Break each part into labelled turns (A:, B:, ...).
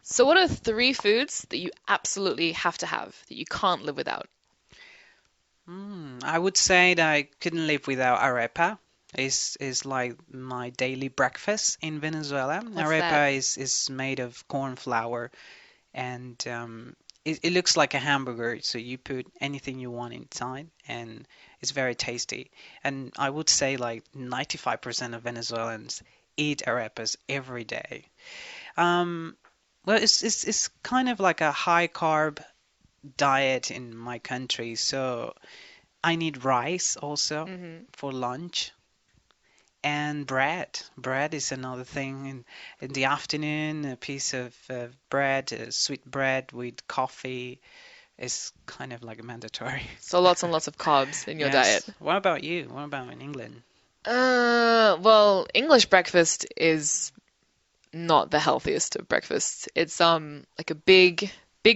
A: So what are three foods that you absolutely have to have that you can't live without?
B: I would say that I couldn't live without arepa. Is like my daily breakfast in Venezuela.
A: What's that?
B: Arepa is made of corn flour and it looks like a hamburger. So you put anything you want inside, and it's very tasty. And I would say like 95% of Venezuelans eat arepas every day. Um, well, it's kind of like a high carb diet in my country, so I need rice also
A: Hmm.
B: for lunch and bread. Bread is another thing. In the afternoon, a piece of bread, sweet bread with coffee is kind of like mandatory.
A: So lots and lots of carbs in your diet.
B: Yes. What about you? What about in England?
A: Well, English breakfast is not the healthiest of breakfasts. It's like a big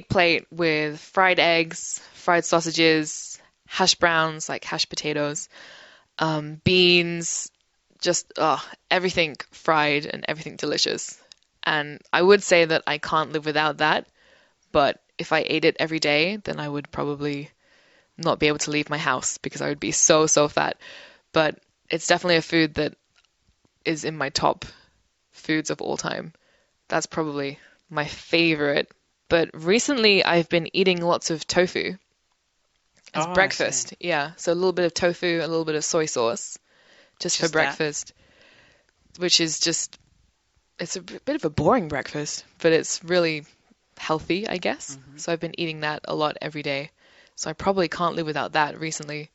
A: plate with fried eggs, fried sausages, hash browns, like hashed potatoes, beans, just everything fried and everything delicious. And I would say that I can't live without that, but if I ate it every day, then I would probably not be able to leave my house because I would be so fat. But it's definitely a food that is in my top foods of all time. That's probably my favorite. But recently I've been eating lots of tofu as
B: Oh, I see.
A: breakfast. Yeah, so a little bit of tofu, a little bit of soy sauce just for
B: Just that?
A: breakfast, which is just, it's a bit of a boring breakfast, but it's really healthy, I guess.
B: Hmm.
A: So I've been eating that a lot every day. So I probably can't live without that recently.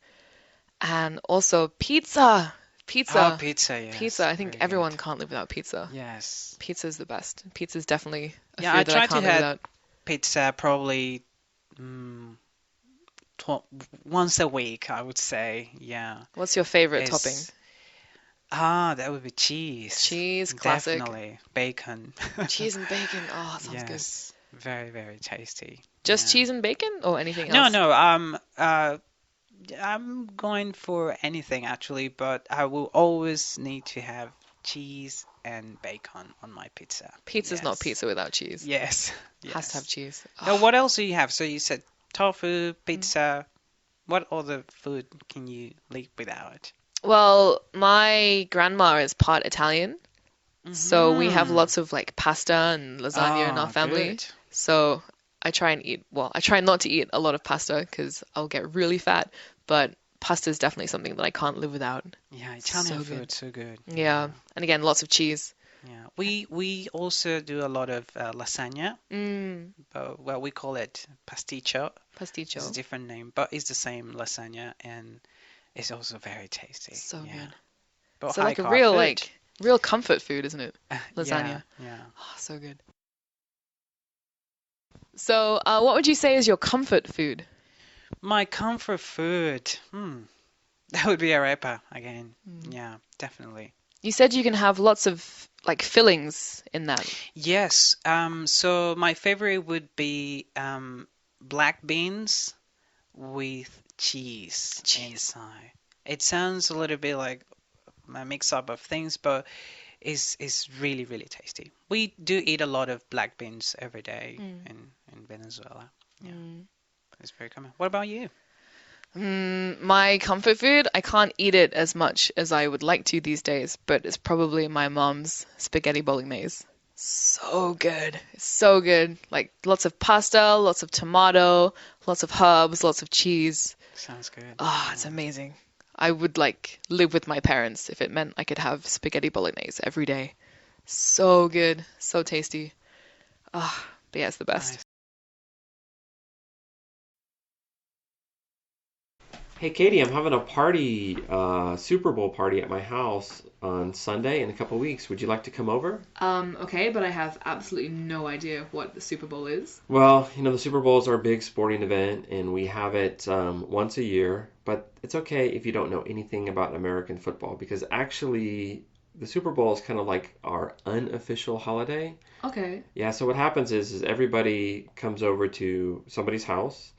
A: And also pizza.
B: Oh,
A: Pizza.
B: pizza,
A: Pizza.
B: yes.
A: I think
B: Very good.
A: everyone can't live without pizza.
B: Yes.
A: Pizza is the best. Pizza is definitely a
B: Yeah, I
A: food that I
B: try to
A: can't live
B: have
A: without.
B: pizza probably mm, tw once a week, I would say. Yeah.
A: What's your favorite topping?
B: Is that would be cheese.
A: Cheese, classic.
B: Definitely. Bacon.
A: Cheese and bacon. Oh, sounds good.
B: Yes. Very, very tasty.
A: Just
B: Yeah.
A: cheese and bacon or anything
B: No,
A: else?
B: no, I'm going for anything actually, but I will always need to have cheese and bacon on my pizza.
A: Pizza's not
B: Yes.
A: pizza without cheese.
B: Yes.
A: Has to have
B: Yes.
A: cheese.
B: Now,
A: Oh.
B: what else do you have? So you said tofu, pizza. What other food can you live without?
A: Well, my grandma is part Italian, so we have
B: Mm-hmm.
A: lots of like pasta and lasagna in our
B: Ah,
A: family.
B: good.
A: So I try and eat, well, I try not to eat a lot of pasta because I'll get really fat, but pasta is definitely something that I can't live without.
B: Yeah, Italian
A: So good.
B: food, so good.
A: Yeah.
B: Yeah,
A: And again, lots of cheese.
B: yeah. We also do a lot of lasagna,
A: Mm,
B: but well, we call it pasticcio. It's a
A: pasticcio.
B: different name, but it's the same lasagna, and it's also very tasty.
A: So
B: Yeah,
A: good.
B: but
A: So
B: high
A: like a
B: carb
A: real
B: food.
A: like real comfort food, isn't it?
B: Yeah,
A: Lasagna.
B: yeah.
A: Oh, so good. So, what would you say is your comfort food?
B: My comfort food. That would be arepa again.
A: Mm.
B: Yeah, definitely.
A: You said you can have lots of like fillings in that.
B: Yes. So my favorite would be black beans with cheese
A: Cheese.
B: inside. It sounds a little bit like a mix up of things, but is really, really tasty. We do eat a lot of black beans every day
A: Mm.
B: in Venezuela. Yeah,
A: Mm.
B: it's very common. What about you?
A: My comfort food, I can't eat it as much as I would like to these days, but it's probably my mom's spaghetti bolognese. So good. It's so good. Like lots of pasta, lots of tomato, lots of herbs, lots of cheese.
B: Sounds good.
A: Ah, it's
B: Yeah.
A: amazing. I would like live with my parents if it meant I could have spaghetti bolognese every day. So good, so tasty. Ah, but yeah, it's the best.
B: Nice.
C: Hey Katie, I'm having a party, Super Bowl party at my house on Sunday in a couple weeks. Would you like to come over?
A: Okay, but I have absolutely no idea what the Super Bowl is.
C: Well, the Super Bowl is our big sporting event, and we have it once a year. But it's okay if you don't know anything about American football, because actually, the Super Bowl is kind of like our unofficial holiday.
A: Okay.
C: Yeah, so what happens is everybody comes over to somebody's house,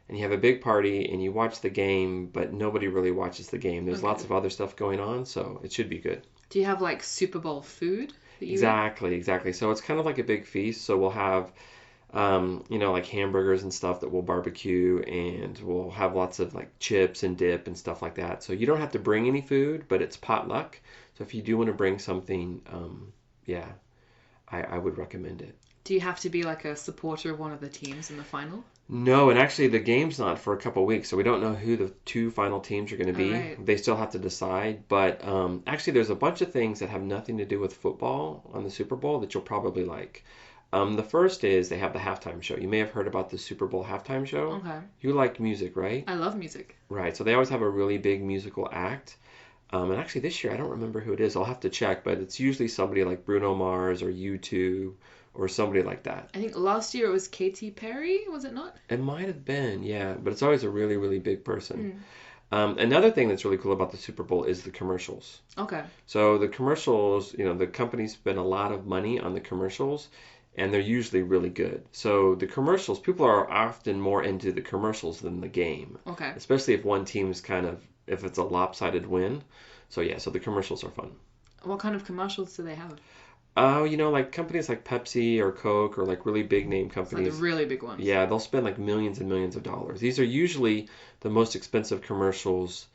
C: and you have a big party, and you watch the game, but nobody really watches the game. There's lots
A: Okay.
C: of other stuff going on, so it should be good.
A: Do you have like Super Bowl food? that you eat?
C: Exactly, exactly. So it's kind of like a big feast. So we'll have like hamburgers and stuff that we'll barbecue, and we'll have lots of like chips and dip and stuff like that. So you don't have to bring any food, but it's potluck. So if you do want to bring something, yeah, I would recommend it.
A: Do you have to be like a supporter of one of the teams in the final?
C: No, and actually the game's not for a couple weeks, so we don't know who the two final teams are going to
A: All
C: be.
A: right.
C: They still have to decide. But actually, there's a bunch of things that have nothing to do with football on the Super Bowl that you'll probably like. The first is they have the halftime show. You may have heard about the Super Bowl halftime show.
A: Okay.
C: You like music, right?
A: I love music.
C: Right. So they always have a really big musical act. And actually, this year I don't remember who it is. I'll have to check, but it's usually somebody like Bruno Mars or U2 or somebody like that.
A: I think last year it was Katy Perry, was it not?
C: It might have been, yeah, but it's always a really, really big person.
A: Mm.
C: Another thing that's really cool about the Super Bowl is the commercials.
A: Okay.
C: So the commercials, the companies spend a lot of money on the commercials, and they're usually really good. So the commercials, people are often more into the commercials than the game,
A: Okay.
C: especially if one team's if it's a lopsided win. So yeah, so the commercials are fun.
A: What kind of commercials do they have?
C: Oh, like companies like Pepsi or Coke or like really big name
A: It's like the
C: companies.
A: really big ones.
C: Yeah, they'll spend like millions and millions of dollars. These are usually the most expensive commercials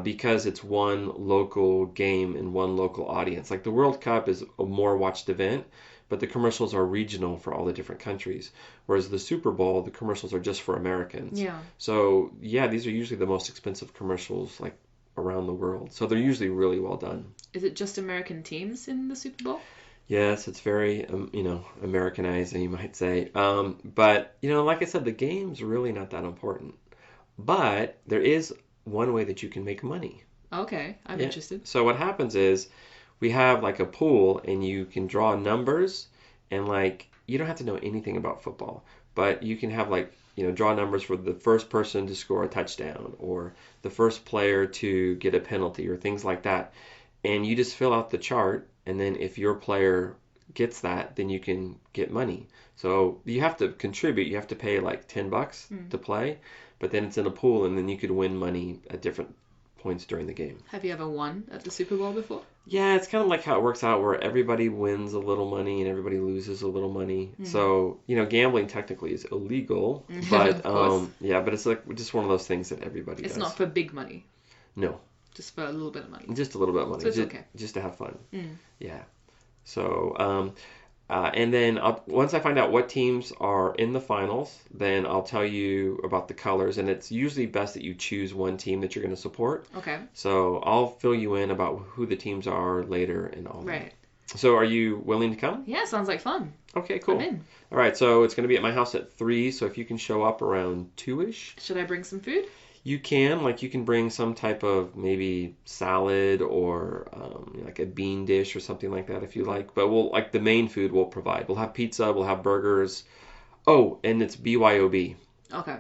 C: because it's one local game and one local audience. Like the World Cup is a more watched event, but the commercials are regional for all the different countries. Whereas the Super Bowl, the commercials are just for Americans.
A: Yeah.
C: So yeah, these are usually the most expensive commercials like around the world. So they're usually really well done.
A: Is it just American teams in the Super Bowl?
C: Yes, it's very, Americanized, you might say. But, like I said, the game's really not that important. But there is one way that you can make money.
A: Okay, I'm
C: Yeah.
A: interested.
C: So what happens is we have like a pool and you can draw numbers and like you don't have to know anything about football, but you can have like, draw numbers for the first person to score a touchdown or the first player to get a penalty or things like that. And you just fill out the chart, and then if your player gets that, then you can get money. So you have to contribute. You have to pay like $10
A: Hmm.
C: to play, but then it's in a pool, and then you could win money at different points during the game.
A: Have you ever won at the Super Bowl before?
C: Yeah, it's kind of like how it works out where everybody wins a little money and everybody loses a little money.
A: Hmm.
C: So, gambling technically is illegal,
A: Of
C: but
A: course.
C: yeah, but it's like just one of those things that everybody
A: It's
C: does.
A: not for big money,
C: No,
A: just for a little bit of money.
C: just a little bit of money,
A: So it's okay.
C: just to have fun.
A: Mm.
C: Yeah. So, and then once I find out what teams are in the finals, then I'll tell you about the colors. And it's usually best that you choose one team that you're going to support.
A: Okay.
C: So I'll fill you in about who the teams are later and all that.
A: Right.
C: So are you willing to come?
A: Yeah, sounds like fun.
C: Okay, cool.
A: I'm in.
C: All right, so it's going to be at my house at 3. So if you can show up around 2-ish.
A: Should I bring some food?
C: You can bring some type of maybe salad or like a bean dish or something like that if you like. But we'll like the main food we'll provide. We'll have pizza, we'll have burgers. Oh, and it's BYOB.
A: Okay.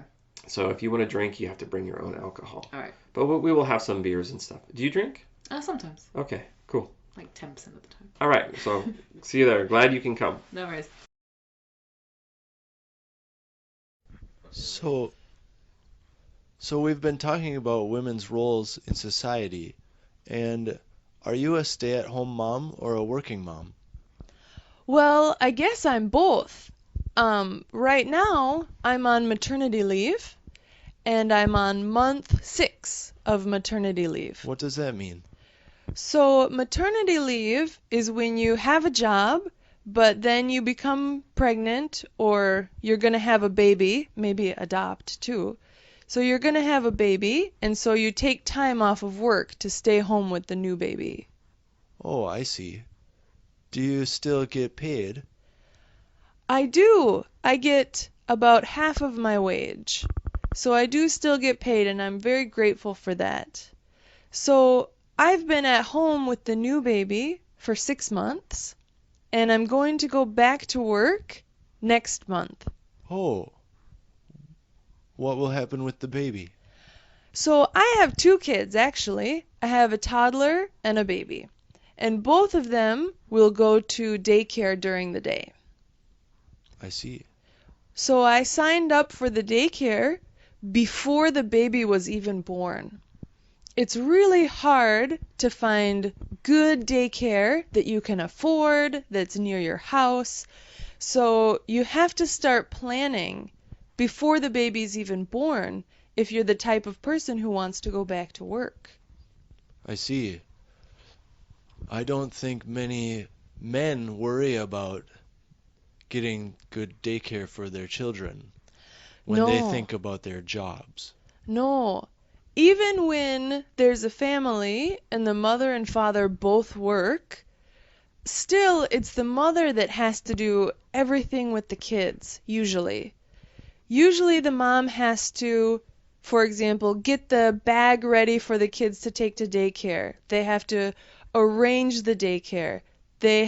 C: So if you want to drink, you have to bring your own alcohol.
A: All right.
C: But we will have some beers and stuff. Do you drink?
A: Sometimes.
C: Okay, cool.
A: Like 10% of the time.
C: All right, so see you there. Glad you can come.
A: No worries.
D: So, so we've been talking about women's roles in society, and are you a stay-at-home mom or a working mom?
E: Well, I guess I'm both. Right now, I'm on maternity leave, and I'm on month 6 of maternity leave.
D: What does that mean?
E: So, maternity leave is when you have a job, but then you become pregnant or you're going to have a baby, maybe adopt too. So, you're going to have a baby, and so you take time off of work to stay home with the new baby.
D: Oh, I see. Do you still get paid?
E: I do. I get about half of my wage. So I do still get paid, and I'm very grateful for that. So I've been at home with the new baby for 6 months, and I'm going to go back to work next month.
D: Oh, what will happen with the baby?
E: So I have 2 kids, actually. I have a toddler and a baby. And both of them will go to daycare during the day.
D: I see.
E: So I signed up for the daycare before the baby was even born. it's really hard to find good daycare that you can afford, that's near your house. So you have to start planning before the baby's even born if you're the type of person who wants to go back to work.
D: I see. I don't think many men worry about getting good daycare for their children when they
E: No,
D: think about their jobs.
E: no. Even when there's a family and the mother and father both work, still it's the mother that has to do everything with the kids, usually. Usually the mom has to, for example, get the bag ready for the kids to take to daycare. They have to arrange the daycare. The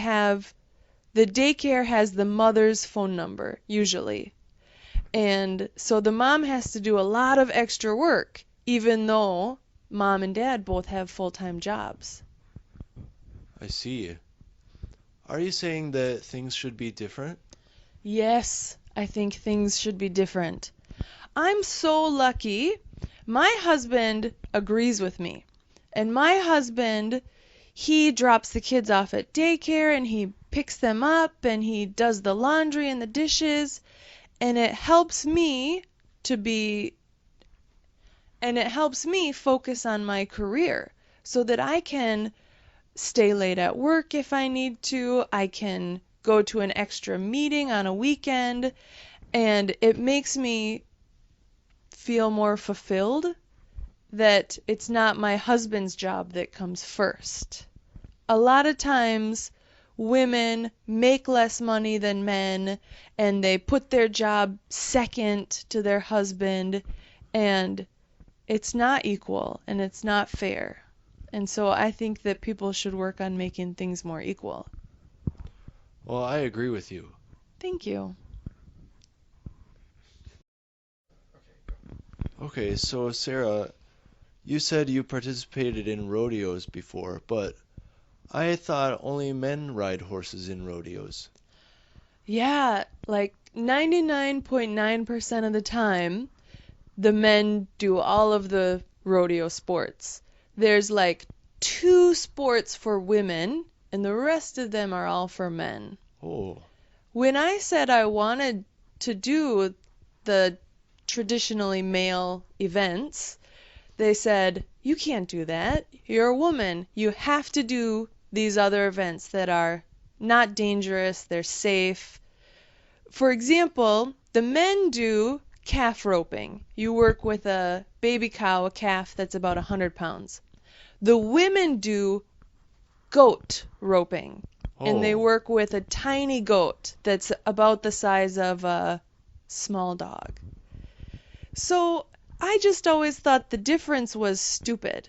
E: daycare has the mother's phone number, usually. And so the mom has to do a lot of extra work, even though mom and dad both have full-time jobs.
D: I see. Are you saying that things should be different?
E: Yes, I think things should be different. I'm so lucky. My husband agrees with me. And my husband, he drops the kids off at daycare and he picks them up and he does the laundry and the dishes. And it helps me to be, and it helps me focus on my career so that I can stay late at work if I need to. I can go to an extra meeting on a weekend, and it makes me feel more fulfilled that it's not my husband's job that comes first. A lot of times, women make less money than men, and they put their job second to their husband, and it's not equal and it's not fair. And so I think that people should work on making things more equal.
D: Well, I agree with you.
E: Thank you.
D: Okay, so Sarah, you said you participated in rodeos before, but I thought only men ride horses in rodeos.
E: Yeah, like 99.9% of the time, the men do all of the rodeo sports. There's like 2 sports for women, and the rest of them are all for men.
D: Oh,
E: When I said I wanted to do the traditionally male events, they said, "You can't do that. You're a woman. You have to do these other events that are not dangerous, they're safe." For example, the men do calf roping. You work with a baby cow, a calf that's about 100 pounds. The women do goat roping, and they
D: oh,
E: work with a tiny goat that's about the size of a small dog. So I just always thought the difference was stupid.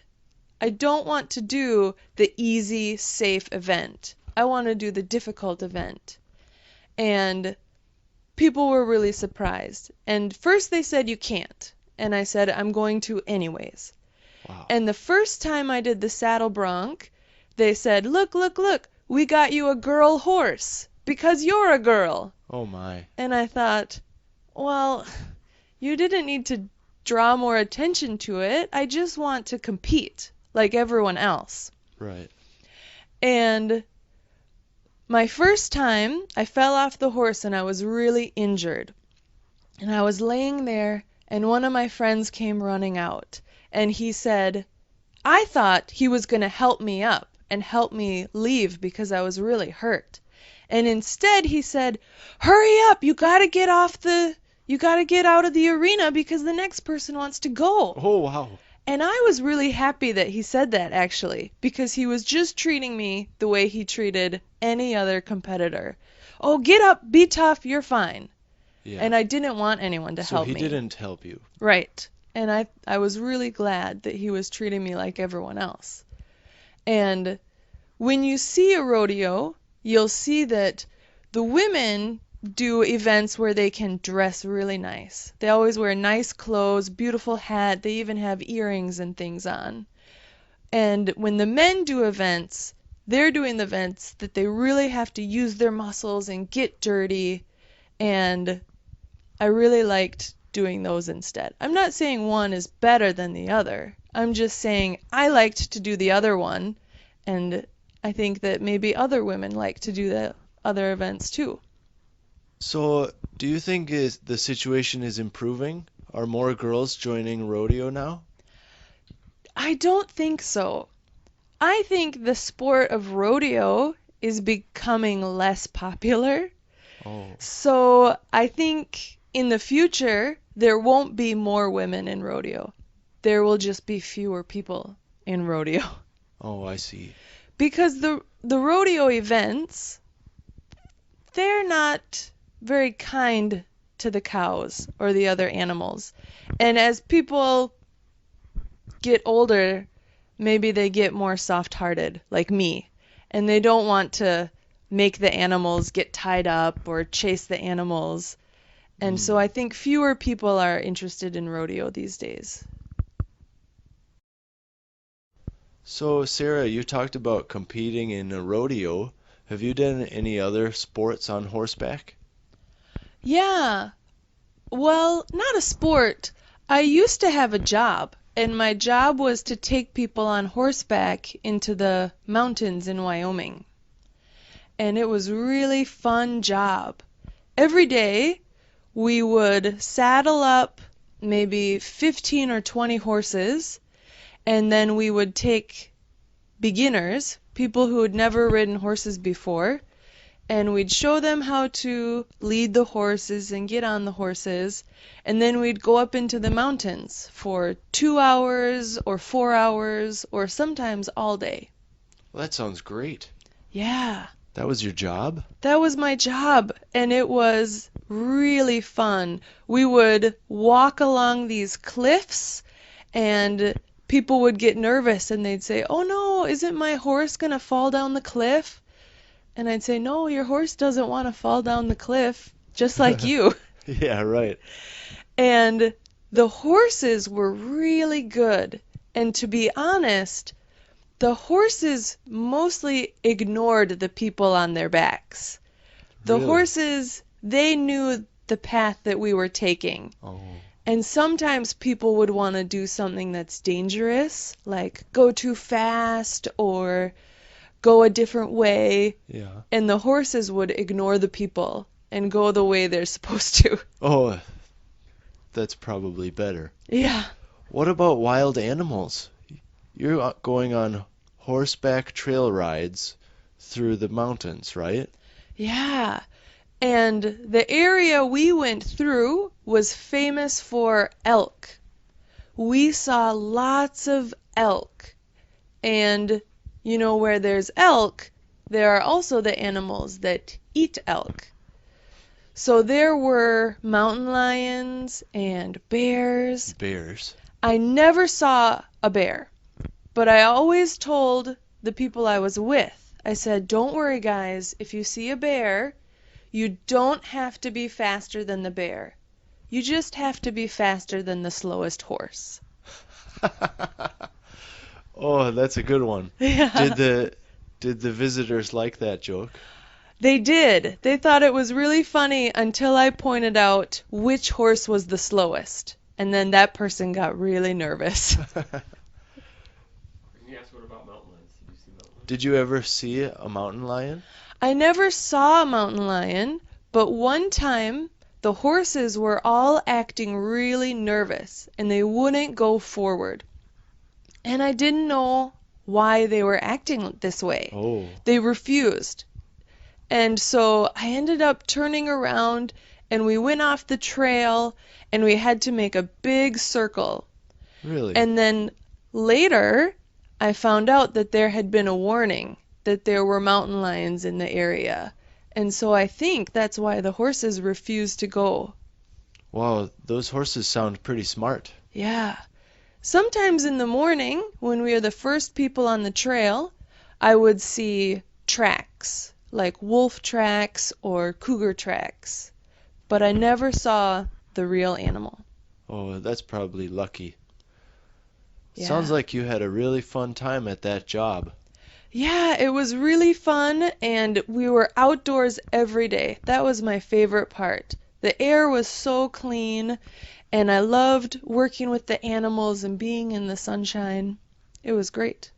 E: I don't want to do the easy, safe event. I want to do the difficult event. And people were really surprised. And first they said you can't. And I said I'm going to anyways.
D: wow.
E: And the first time I did the saddle bronc, they said, "Look, look, look, we got you a girl horse because you're a girl."
D: Oh my.
E: And I thought, well, you didn't need to draw more attention to it. I just want to compete like everyone else.
D: Right.
E: And my first time, I fell off the horse and I was really injured. And I was laying there, and one of my friends came running out. And he said, I thought he was going to help me up and help me leave because I was really hurt. And instead he said, "Hurry up, you got to get out of the arena because the next person wants to go."
D: Oh wow.
E: And I was really happy that he said that, actually, because he was just treating me the way he treated any other competitor. "Oh, get up, be tough, you're fine."
D: Yeah.
E: And I didn't want anyone to
D: So
E: help
D: he
E: me.
D: didn't help you.
E: Right. And I was really glad that he was treating me like everyone else. And when you see a rodeo, you'll see that the women do events where they can dress really nice. They always wear nice clothes, beautiful hat, they even have earrings and things on. And when the men do events, they're doing the events that they really have to use their muscles and get dirty, and I really liked doing those instead. I'm not saying one is better than the other. I'm just saying I liked to do the other one, and I think that maybe other women like to do the other events too.
D: So, do you think the situation is improving? Are more girls joining rodeo now?
E: I don't think so. I think the sport of rodeo is becoming less popular.
D: Oh,
E: So I think in the future there won't be more women in rodeo. There will just be fewer people in rodeo.
D: oh, I see.
E: Because the rodeo events, they're not very kind to the cows or the other animals. And as people get older, maybe they get more soft-hearted, like me, and they don't want to make the animals get tied up or chase the animals. And so
D: Mm.
E: I think fewer people are interested in rodeo these days.
D: So, Sarah, you talked about competing in a rodeo. Have you done any other sports on horseback?
E: Yeah, well, not a sport. I used to have a job, and my job was to take people on horseback into the mountains in Wyoming. And it was a really fun job. Every day we would saddle up maybe 15 or 20 horses, and then we would take beginners, people who had never ridden horses before, and we'd show them how to lead the horses and get on the horses, and then we'd go up into the mountains for 2 hours or 4 hours or sometimes all day.
D: Well, that sounds great.
E: Yeah,
D: That was your job?
E: that was my job, and it was really fun. We would walk along these cliffs, and people would get nervous and they'd say, "Oh no, isn't my horse gonna fall down the cliff?" And I'd say, "No, your horse doesn't want to fall down the cliff, just like you."
D: Yeah, right.
E: And the horses were really good. And to be honest, the horses mostly ignored the people on their backs. The
D: Really?
E: horses, they knew the path that we were taking.
D: Oh,
E: And sometimes people would want to do something that's dangerous, like go too fast or go a different way,
D: yeah.
E: and the horses would ignore the people and go the way they're supposed to.
D: Oh, that's probably better.
E: Yeah.
D: What about wild animals? You're going on horseback trail rides through the mountains, right?
E: Yeah. And the area we went through was famous for elk. We saw lots of elk. And you know, where there's elk, there are also the animals that eat elk. So there were mountain lions and bears.
D: Bears.
E: I never saw a bear, but I always told the people I was with, I said, "Don't worry, guys, if you see a bear, you don't have to be faster than the bear. You just have to be faster than the slowest horse."
D: Oh, that's a good one.
E: Yeah.
D: Did the visitors like that joke?
E: They did. They thought it was really funny until I pointed out which horse was the slowest. And then that person got really nervous.
C: Yes, what about mountain lions? Did you see mountain lions?
D: Did you ever see a mountain lion?
E: I never saw a mountain lion, but one time the horses were all acting really nervous and they wouldn't go forward. And I didn't know why they were acting this way.
D: Oh,
E: They refused. And so I ended up turning around and we went off the trail and we had to make a big circle.
D: really?
E: And then later I found out that there had been a warning that there were mountain lions in the area. And so I think that's why the horses refused to go.
D: Wow, those horses sound pretty smart.
E: Yeah. Sometimes in the morning, when we are the first people on the trail, I would see tracks, like wolf tracks or cougar tracks. But I never saw the real animal.
D: Oh, that's probably lucky.
E: Yeah.
D: Sounds like you had a really fun time at that job.
E: Yeah, it was really fun, and we were outdoors every day. That was my favorite part. The air was so clean, and I loved working with the animals and being in the sunshine. It was great.